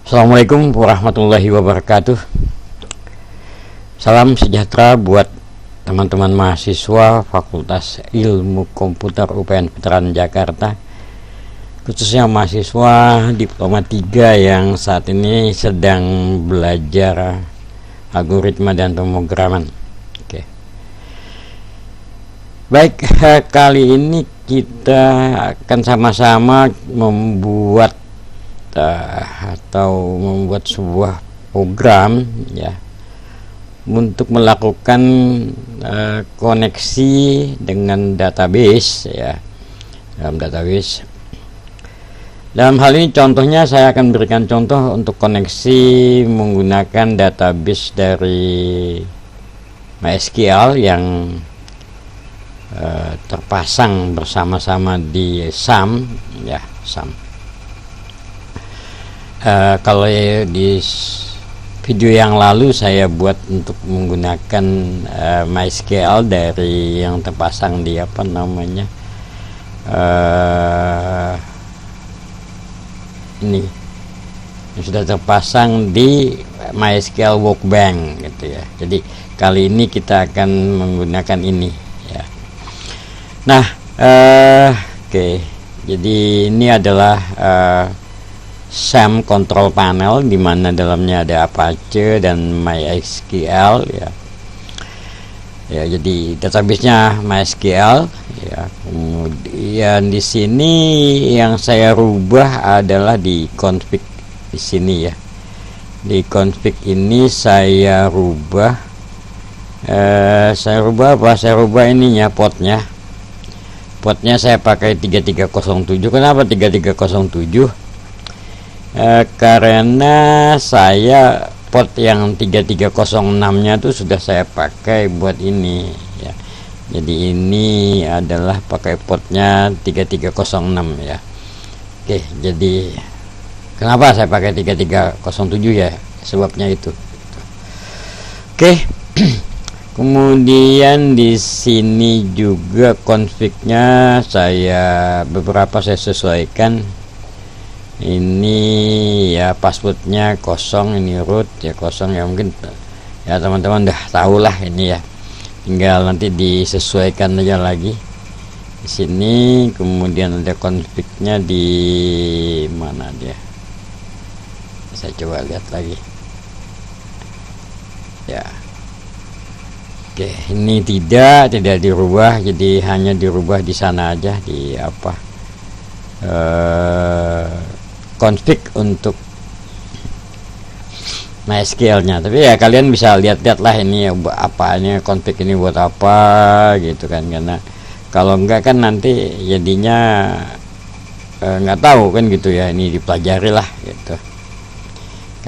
Assalamualaikum warahmatullahi wabarakatuh. Salam sejahtera buat teman-teman mahasiswa Fakultas Ilmu Komputer UPN Veteran Jakarta, khususnya mahasiswa Diploma 3 yang saat ini sedang belajar algoritma dan pemrograman. Oke. Baik, kali ini kita akan sama-sama membuat sebuah program ya untuk melakukan koneksi dengan database ya, dalam hal ini contohnya saya akan berikan contoh untuk koneksi menggunakan database dari MySQL yang terpasang bersama-sama di SAM ya, SAM. Kalau di video yang lalu saya buat untuk menggunakan MySQL dari yang terpasang di ini yang sudah terpasang di MySQL Workbench gitu ya. Jadi kali ini kita akan menggunakan ini ya. Nah, oke. Jadi ini adalah SAM control panel di mana dalamnya ada Apache dan MySQL ya. Ya, jadi database-nya MySQL ya. Kemudian di sini yang saya rubah adalah di config di sini ya. Di config ini saya rubah Saya rubah ininya potnya. Potnya saya pakai 3307. Kenapa 3307? Karena saya pot yang 3306 nya tuh sudah saya pakai buat ini ya. Jadi ini adalah pakai potnya 3306 ya. Oke, jadi kenapa saya pakai 3307 ya? Sebabnya itu. Oke. Kemudian di sini juga config-nya beberapa saya sesuaikan. Ini ya passwordnya kosong, ini root ya kosong ya, mungkin ya teman-teman udah tahu lah ini ya, tinggal nanti disesuaikan aja lagi di sini. Kemudian ada config-nya di mana dia, saya coba lihat lagi ya. Oke, ini tidak dirubah, jadi hanya dirubah di sana aja di config untuk MySQL-nya. Tapi ya kalian bisa lihat-lihat lah ini ya, apanya config ini buat apa gitu kan, karena kalau enggak kan nanti jadinya nggak tahu kan gitu ya. Ini dipelajari lah gitu,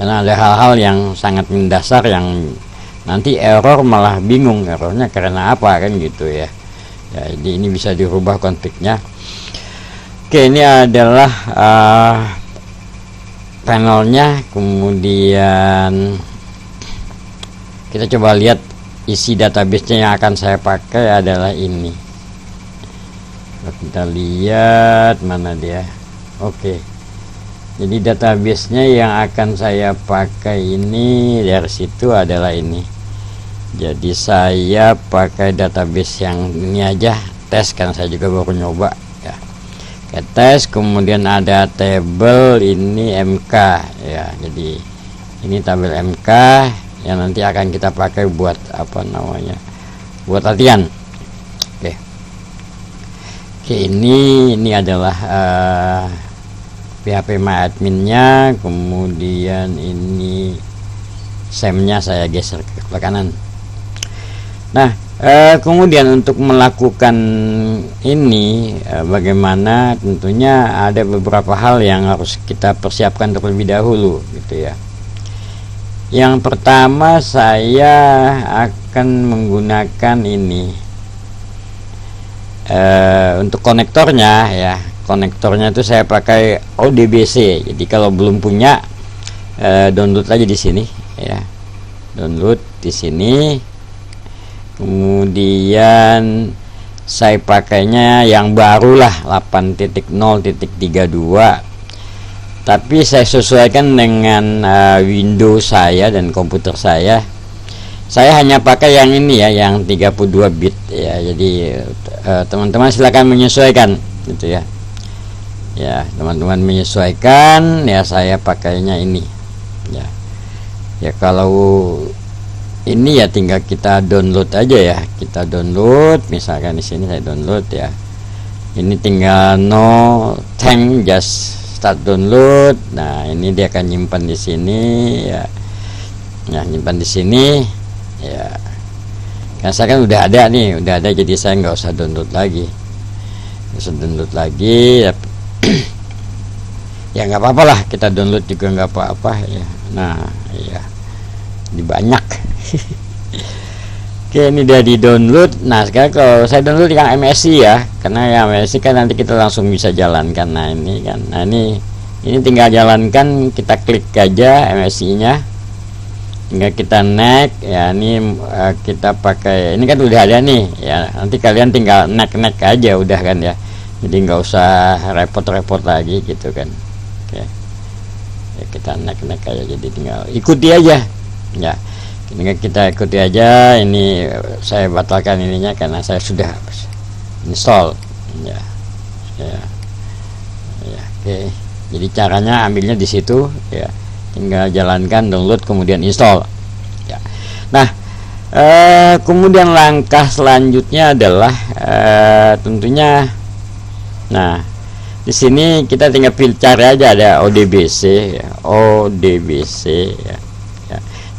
karena ada hal-hal yang sangat mendasar yang nanti error malah bingung errornya karena apa kan gitu ya. Jadi ini bisa dirubah config-nya. Oke, ini adalah panelnya. Kemudian kita coba lihat isi database-nya yang akan saya pakai adalah ini. Kita lihat mana dia. Oke, jadi database-nya yang akan saya pakai ini dari situ adalah ini. Jadi saya pakai database yang ini aja, tes, karena saya juga baru nyoba ya. Tes, kemudian ada tabel ini MK ya. Jadi ini tabel MK yang nanti akan kita pakai buat buat latihan. Oke, ini adalah PHP MyAdmin-nya. Kemudian ini SAM-nya saya geser ke kanan. Nah, kemudian untuk melakukan ini bagaimana, tentunya ada beberapa hal yang harus kita persiapkan terlebih dahulu gitu ya. Yang pertama, saya akan menggunakan ini untuk konektornya ya. Konektornya itu saya pakai ODBC. Jadi kalau belum punya, download aja di sini ya. Download di sini. Kemudian saya pakainya yang baru lah, 8.0.32. tapi saya sesuaikan dengan Windows saya dan komputer saya. Saya hanya pakai yang ini ya, yang 32 bit ya. Jadi teman-teman silakan menyesuaikan gitu ya. Ya, teman-teman menyesuaikan ya, saya pakainya ini. Ya. Ya kalau ini ya tinggal kita download aja ya. Kita download, misalkan di sini saya download ya. Ini tinggal no thank, just start download. Nah, ini dia akan nyimpan di sini ya. Ya, nyimpan di sini ya. Karena saya kan udah ada nih, udah ada, jadi saya nggak usah download lagi. Nggak usah download lagi ya. Ya nggak apa-apa lah, kita download juga nggak apa-apa ya. Nah, ya. Di banyak. Oke, ini dia di download. Nah, sekarang kalau saya download yang MSI ya, karena yang MSI kan nanti kita langsung bisa jalankan. Nah, ini kan, nah ini tinggal jalankan, kita klik aja MSI nya, tinggal kita next ya. Ini kita pakai, ini kan udah ada nih ya, nanti kalian tinggal next aja udah kan ya, jadi nggak usah repot-repot lagi gitu kan. Oke ya, kita next aja, jadi tinggal ikuti aja ya. Ini kita ikuti aja. Ini saya batalkan ininya karena saya sudah install ya. Oke, jadi caranya ambilnya di situ ya, tinggal jalankan, download, kemudian install ya. Nah, kemudian langkah selanjutnya adalah tentunya, nah di sini kita tinggal cari aja, ada ODBC ya, ODBC ya.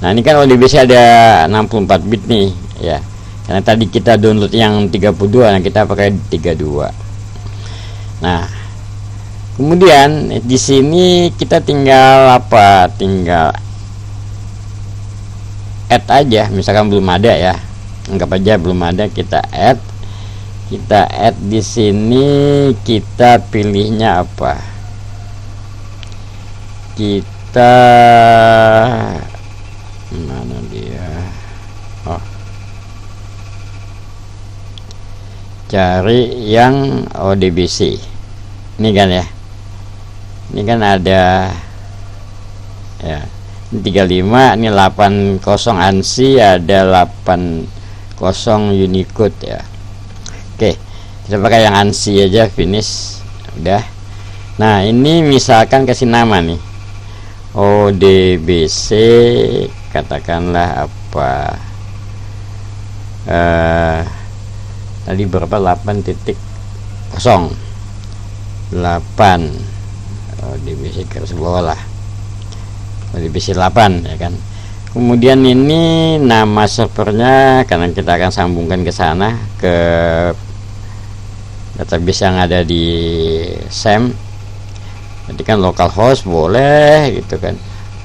Nah, ini kan ODBC ada 64 bit nih ya. Karena tadi kita download yang 32, nah kita pakai 32. Nah, kemudian di sini kita tinggal apa? Tinggal add aja, misalkan belum ada ya. Anggap aja belum ada, kita add. Kita add di sini, kita pilihnya apa? Kita mana dia? Oh, cari yang ODBC ini kan ya. Ini kan ada ya, ini 35, ini 80 ANSI, ada 80 Unicode ya. Oke, kita pakai yang ANSI aja, finish udah. Nah, ini misalkan kasih nama nih, ODBC, katakanlah apa, tadi berapa, 8.0 8 ODBC garis bawah lah, ODBC 8 ya kan. Kemudian ini nama servernya, karena kita akan sambungkan ke sana, ke database yang ada di SAM. Jadi kan localhost boleh gitu kan.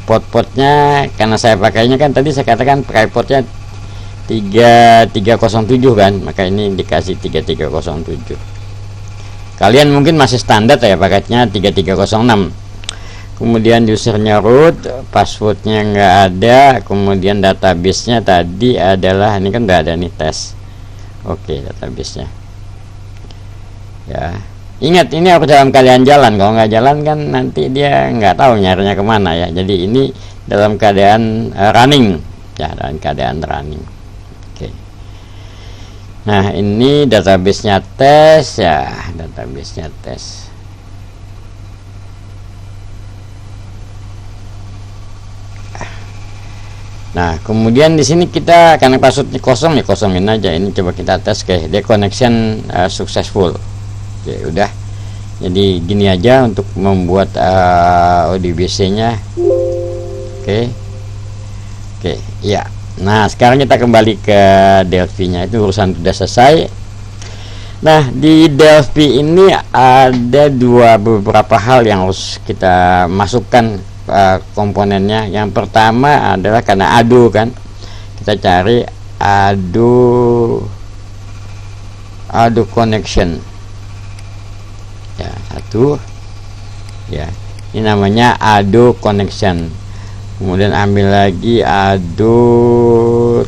Port-portnya, karena saya pakainya kan tadi saya katakan pakai portnya 3307 kan, maka ini dikasih 3307. Kalian mungkin masih standar ya paketnya 3306. Kemudian usernya root, passwordnya nggak ada, kemudian databasenya tadi adalah, ini kan udah ada nih tes. Oke, databasenya ya. Ingat, ini harus dalam keadaan jalan. Kalau nggak jalan kan nanti dia nggak tahu nyarinya kemana ya. Jadi ini dalam keadaan running ya, dalam keadaan running. Oke. Nah, ini databasenya tes ya, databasenya tes. Nah, kemudian di sini kita, karena passwordnya kosong ya, kosongin aja. Ini coba kita tes ke the connection successful. Oke, udah. Jadi gini aja untuk membuat ODBC nya. Oke, ya. Nah, sekarang kita kembali ke Delphi nya, itu urusan sudah selesai. Nah, di Delphi ini ada beberapa hal yang harus kita masukkan komponennya. Yang pertama adalah karena Ado kan, kita cari Ado connection ya, satu ya, ini namanya Ado connection. Kemudian ambil lagi Ado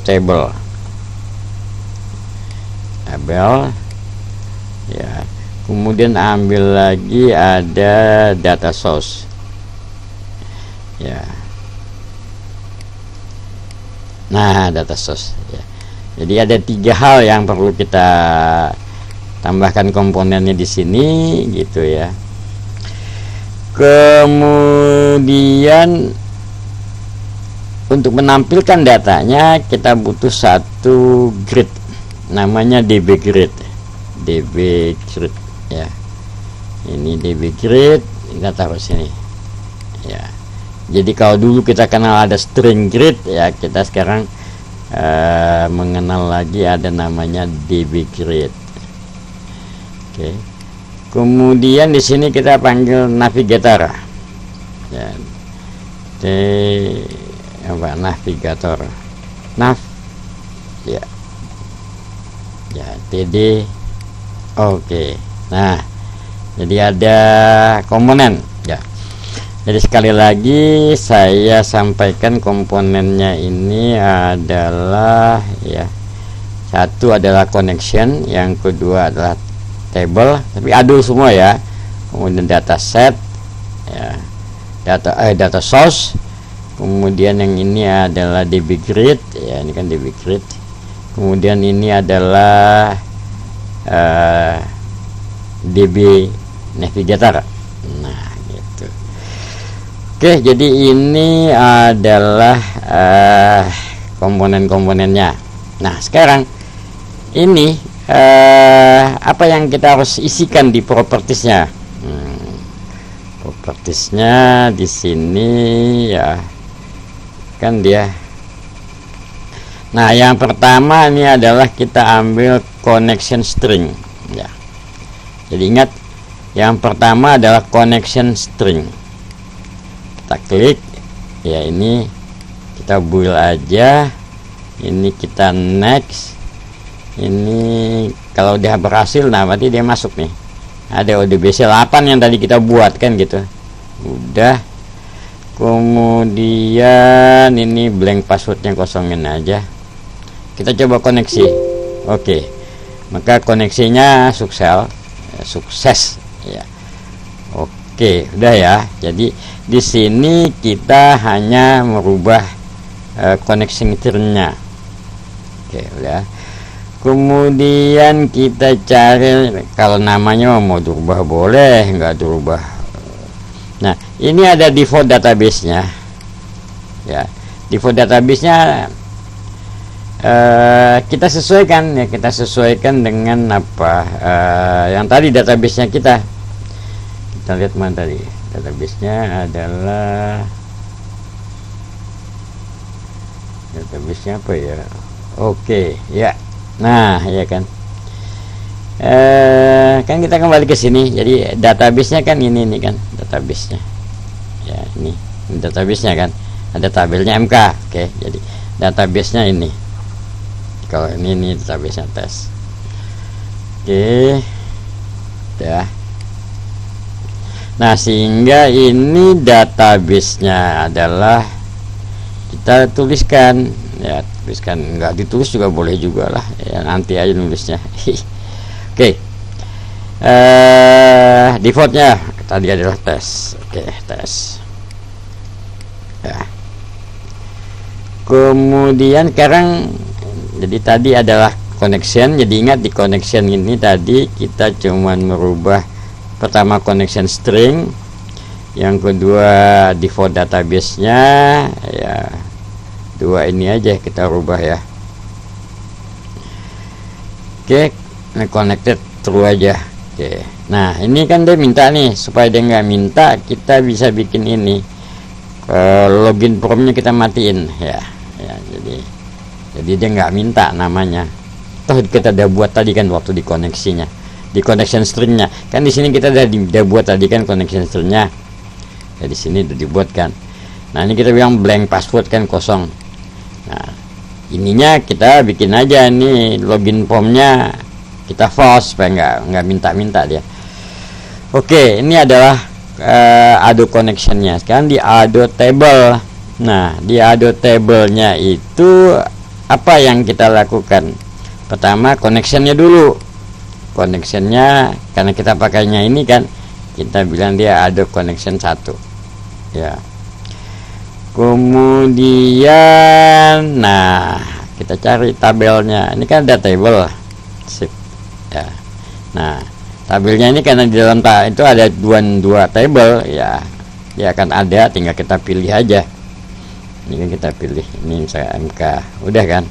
table ya, kemudian ambil lagi ada data source ya. Nah, data source ya. Jadi ada 3 hal yang perlu kita tambahkan komponennya di sini gitu ya. Kemudian untuk menampilkan datanya kita butuh satu grid, namanya DB grid. DB grid ya. Ini DB grid, kita taruh sini ya. Jadi kalau dulu kita kenal ada string grid ya, kita sekarang mengenal lagi ada namanya DB grid. Oke. Kemudian di sini kita panggil navigator ya. Navigator nav ya, ya TD. Oke. Nah, jadi ada komponen ya. Jadi sekali lagi saya sampaikan komponennya ini adalah ya, satu adalah connection, yang kedua adalah table, tapi adul semua ya. Kemudian data set ya, data source. Kemudian yang ini adalah DB grid ya, ini kan DB grid. Kemudian ini adalah DB navigator. Nah, gitu. Oke, jadi ini adalah komponen-komponennya. Nah, sekarang ini apa yang kita harus isikan di propertiesnya? Propertiesnya di sini ya, kan dia. Nah, yang pertama ini adalah kita ambil connection string ya. Jadi ingat, yang pertama adalah connection string. Kita klik ya, ini kita build aja, ini kita next. Ini kalau udah berhasil, nah berarti dia masuk nih. Ada ODBC 8 yang tadi kita buat kan gitu. Udah. Kemudian ini blank passwordnya kosongin aja. Kita coba koneksi. Oke. Maka koneksinya sukses ya. Oke, udah ya. Jadi di sini kita hanya merubah connection-nya. Oke, udah. Kemudian kita cari, kalau namanya mau dirubah boleh, nggak dirubah. Nah, ini ada default database-nya. Ya, default database-nya kita sesuaikan ya, kita sesuaikan dengan apa yang tadi database-nya kita. Kita lihat mana tadi database-nya adalah, database-nya apa ya? Oke, ya. Nah, ya kan. Kan kita kembali ke sini. Jadi database-nya kan ini kan database-nya. Ya, ini database-nya kan. Ada tabelnya MK. Oke, jadi database-nya ini. Kalau ini database-nya tes. Oke. Ya. Nah, sehingga ini database-nya adalah kita tuliskan ya, tuliskan, nggak ditulis juga boleh juga lah ya, nanti aja nulisnya. Oke. Defaultnya tadi adalah tes. Oke, tes ya. Kemudian sekarang, jadi tadi adalah connection. Jadi ingat, di connection ini tadi kita cuman merubah pertama connection string, yang kedua default database-nya ya, dua ini aja kita rubah ya. Oke, connected true aja. Oke, nah ini kan dia minta nih, supaya dia nggak minta kita bisa bikin ini login formnya kita matiin ya. Ya, jadi dia nggak minta namanya. Toh kita udah buat tadi kan waktu di koneksinya, di connection stringnya kan, di sini kita udah buat tadi kan connection stringnya ya, di sini udah dibuat kan. Nah, ini kita bilang blank password kan, kosong. Nah, ininya kita bikin aja nih login formnya kita false supaya nggak minta dia. Oke, ini adalah ado connectionnya. Sekarang di ado table. Nah, di ado tablenya itu apa yang kita lakukan? Pertama connectionnya dulu. Connectionnya karena kita pakainya ini kan, kita bilang dia ado connection 1 ya. Kemudian nah kita cari tabelnya. Ini kan ada tabel, sip ya. Nah tabelnya ini karena di dalam itu ada dua tabel ya, dia akan ada, tinggal kita pilih aja. Ini kan kita pilih, ini saya MK, udah kan.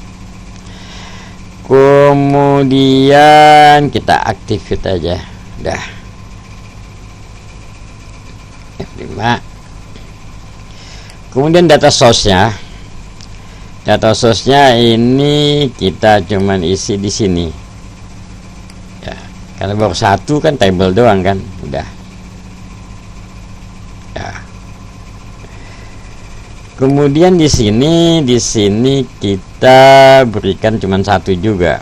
Kemudian kita aktifin aja, udah F5. Kemudian data source-nya ini kita cuman isi di sini ya, karena baru satu kan, table doang kan, udah ya. Kemudian di sini kita berikan cuman satu juga,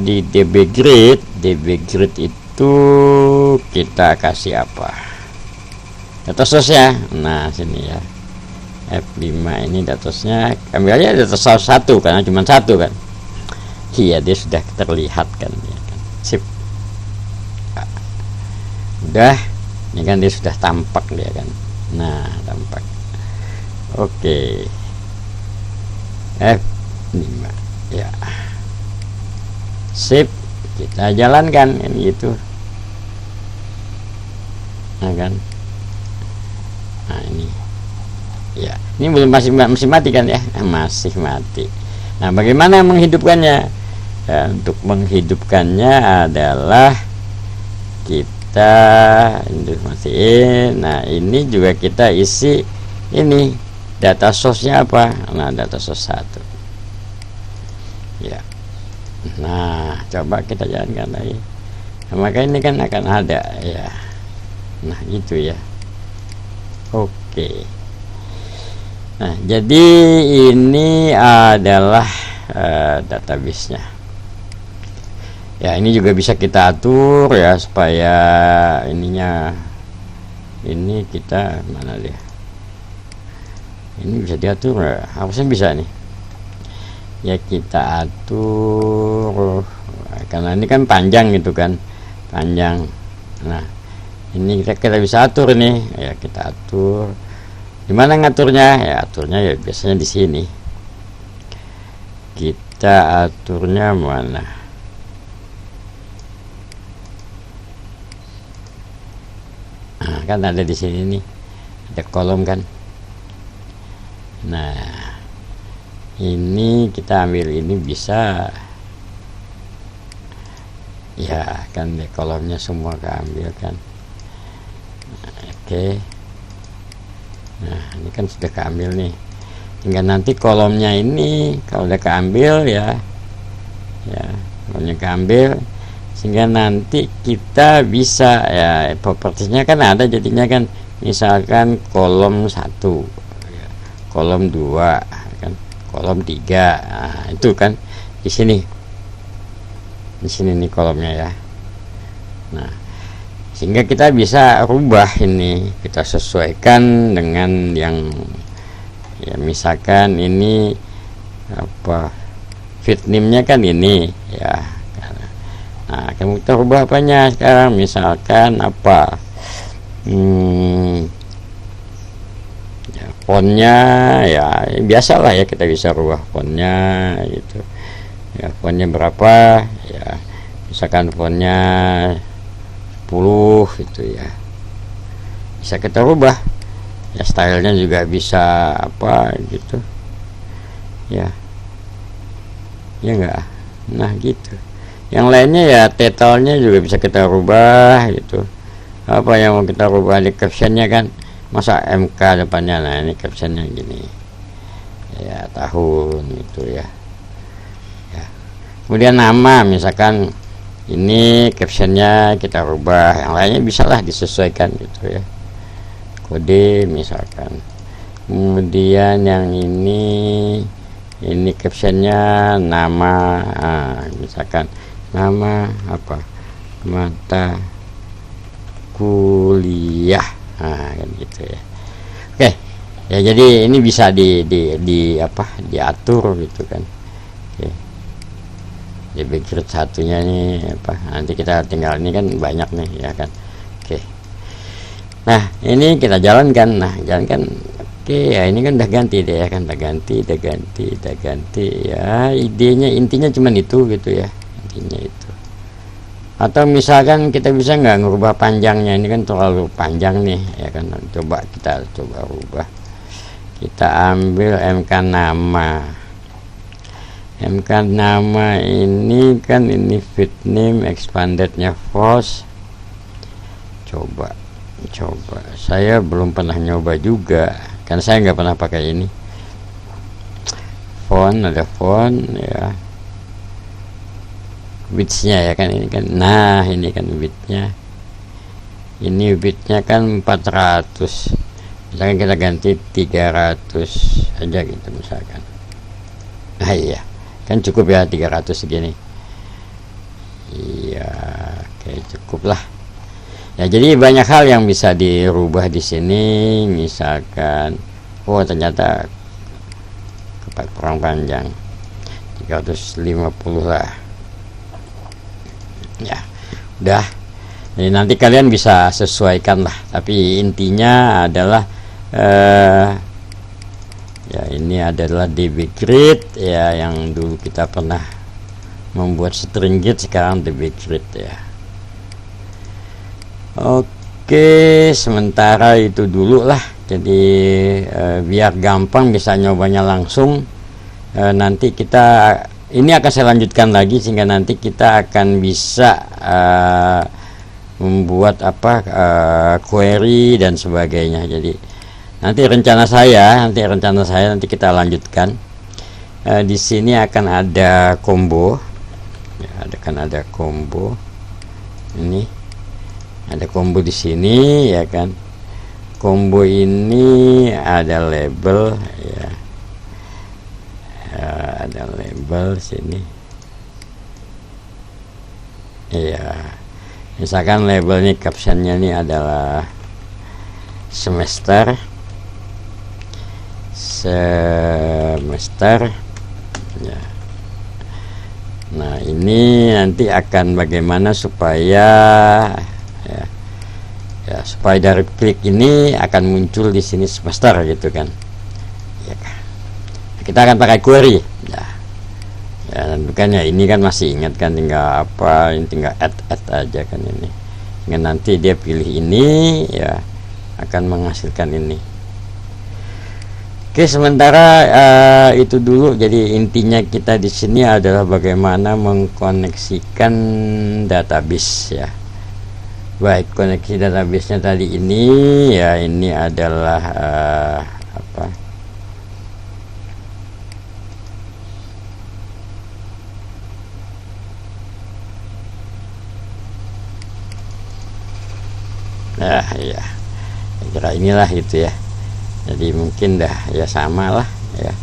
di DB grid itu kita kasih apa, data source ya. Nah sini ya, F5 ini data source-nya, ambil aja data source satu karena cuma satu kan. Iya, dia sudah terlihat kan ya kan. Sip. Udah, ini kan dia sudah tampak dia kan. Nah tampak. Oke, F5 ya, sip, kita jalankan ini gitu. Nah kan, nah ini ya, ini belum, masih mati kan ya, masih mati. Nah bagaimana menghidupkannya? Ya, untuk menghidupkannya adalah kita matiin. Nah ini juga kita isi ini data source-nya apa. Nah data source 1 ya. Nah coba kita jalankan lagi. Nah, maka ini kan akan ada ya. Nah gitu ya. Oke. Nah jadi ini adalah database-nya ya. Ini juga bisa kita atur ya, supaya ininya, ini kita mana dia, ini bisa diatur ya, harusnya bisa nih ya, kita atur karena ini kan panjang gitu kan, panjang. Nah ini kita bisa atur nih ya, kita atur. Gimana ngaturnya ya? Aturnya ya biasanya di sini, kita aturnya mana, nah kan ada di sini nih, ada kolom kan. Nah ini kita ambil, ini bisa ya kan, di kolomnya semua keambil kan. Nah, oke. Nah ini kan sudah keambil nih, tinggal nanti kolomnya ini kalau udah keambil ya, kolomnya keambil, sehingga nanti kita bisa ya, propertiesnya kan ada jadinya kan, misalkan kolom 1, kolom 2 kan, kolom 3. Nah itu kan di sini nih kolomnya ya. Nah sehingga kita bisa rubah ini, kita sesuaikan dengan yang ya, misalkan ini apa, feed name-nya kan ini ya. Nah kamu kita rubah apanya sekarang, misalkan apa, ya, fontnya ya biasalah ya, kita bisa rubah fontnya gitu ya, fontnya berapa ya, misalkan fontnya 10 gitu ya, bisa kita rubah ya, stylenya juga bisa apa gitu ya, ya enggak. Nah gitu, yang lainnya ya, title-nya juga bisa kita rubah gitu. Apa yang mau kita rubah di captionnya kan, masa MK depannya. Nah ini captionnya gini ya, tahun gitu ya. Kemudian nama, misalkan ini captionnya kita rubah, yang lainnya bisalah disesuaikan gitu ya, kode misalkan. Kemudian yang ini captionnya nama, misalkan nama apa, mata kuliah, kan gitu ya. Oke ya, jadi ini bisa di apa, diatur gitu kan. Oke, di background satunya nih apa, nanti kita tinggal, ini kan banyak nih ya kan. Oke, Nah ini kita jalankan. Nah jalankan. Oke ya, ini kan udah ganti deh ya kan, udah ganti ya. Idenya intinya cuman itu gitu ya, intinya itu. Atau misalkan kita bisa nggak ngerubah panjangnya, ini kan terlalu panjang nih ya kan. Kita coba rubah. Kita ambil MK nama ini kan, ini fit name expandednya force. Coba saya belum pernah nyoba juga kan, saya nggak pernah pakai ini. Ada font ya, widthnya ya kan, ini kan. Nah ini kan widthnya, ini widthnya kan 400, misalkan kita ganti 300 aja gitu misalkan. Nah iya kan cukup ya 300 segini. Iya oke, cukup lah ya. Jadi banyak hal yang bisa dirubah di sini. Misalkan ternyata kurang panjang, 350 lah ya udah. Jadi nanti kalian bisa sesuaikan lah, tapi intinya adalah ya ini adalah DB grid ya, yang dulu kita pernah membuat string grid, sekarang DB grid ya. Oke, sementara itu dulu lah. Jadi biar gampang bisa nyobanya langsung, nanti kita ini akan saya lanjutkan lagi sehingga nanti kita akan bisa membuat query dan sebagainya. Jadi nanti rencana saya nanti kita lanjutkan. Di sini akan ada combo ya, ada combo ini, ada combo di sini ya kan. Combo ini ada label ya, ada label sini ya. Misalkan labelnya, captionnya ini adalah semester ya. Nah ini nanti akan bagaimana supaya supaya dari klik ini akan muncul di sini semester gitu kan ya. Kita akan pakai query ya, tentu kan ya, ini kan masih ingat kan, tinggal ini tinggal add aja kan ini, dengan nanti dia pilih ini ya, akan menghasilkan ini. Oke, sementara itu dulu. Jadi intinya kita di sini adalah bagaimana mengkoneksikan database ya. Baik, koneksi database-nya tadi ini ya, ini adalah nah ya, kira inilah gitu ya. Jadi mungkin dah ya sama lah ya.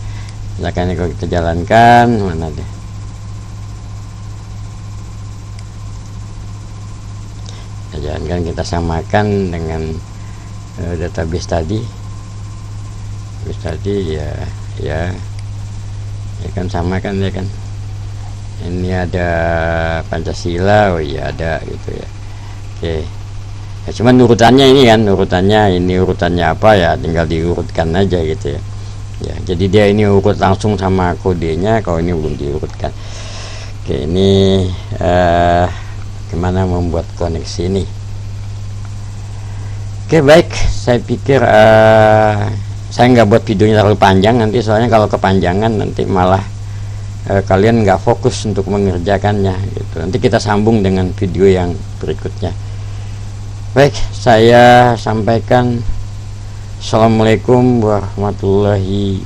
Misalkan kalau kita jalankan, mana deh, jalankan, kita samakan dengan database tadi ya kan, sama kan ya kan. Ini ada Pancasila, oh iya ada gitu ya. Oke ya, cuman urutannya ini kan, urutannya apa ya, tinggal diurutkan aja gitu ya. Ya jadi dia ini urut langsung sama kodenya, kalau ini belum diurutkan. Oke, ini gimana membuat koneksi ini. Oke baik, saya pikir saya nggak buat videonya terlalu panjang nanti, soalnya kalau kepanjangan nanti malah kalian nggak fokus untuk mengerjakannya gitu. Nanti kita sambung dengan video yang berikutnya. Baik, saya sampaikan assalamualaikum warahmatullahi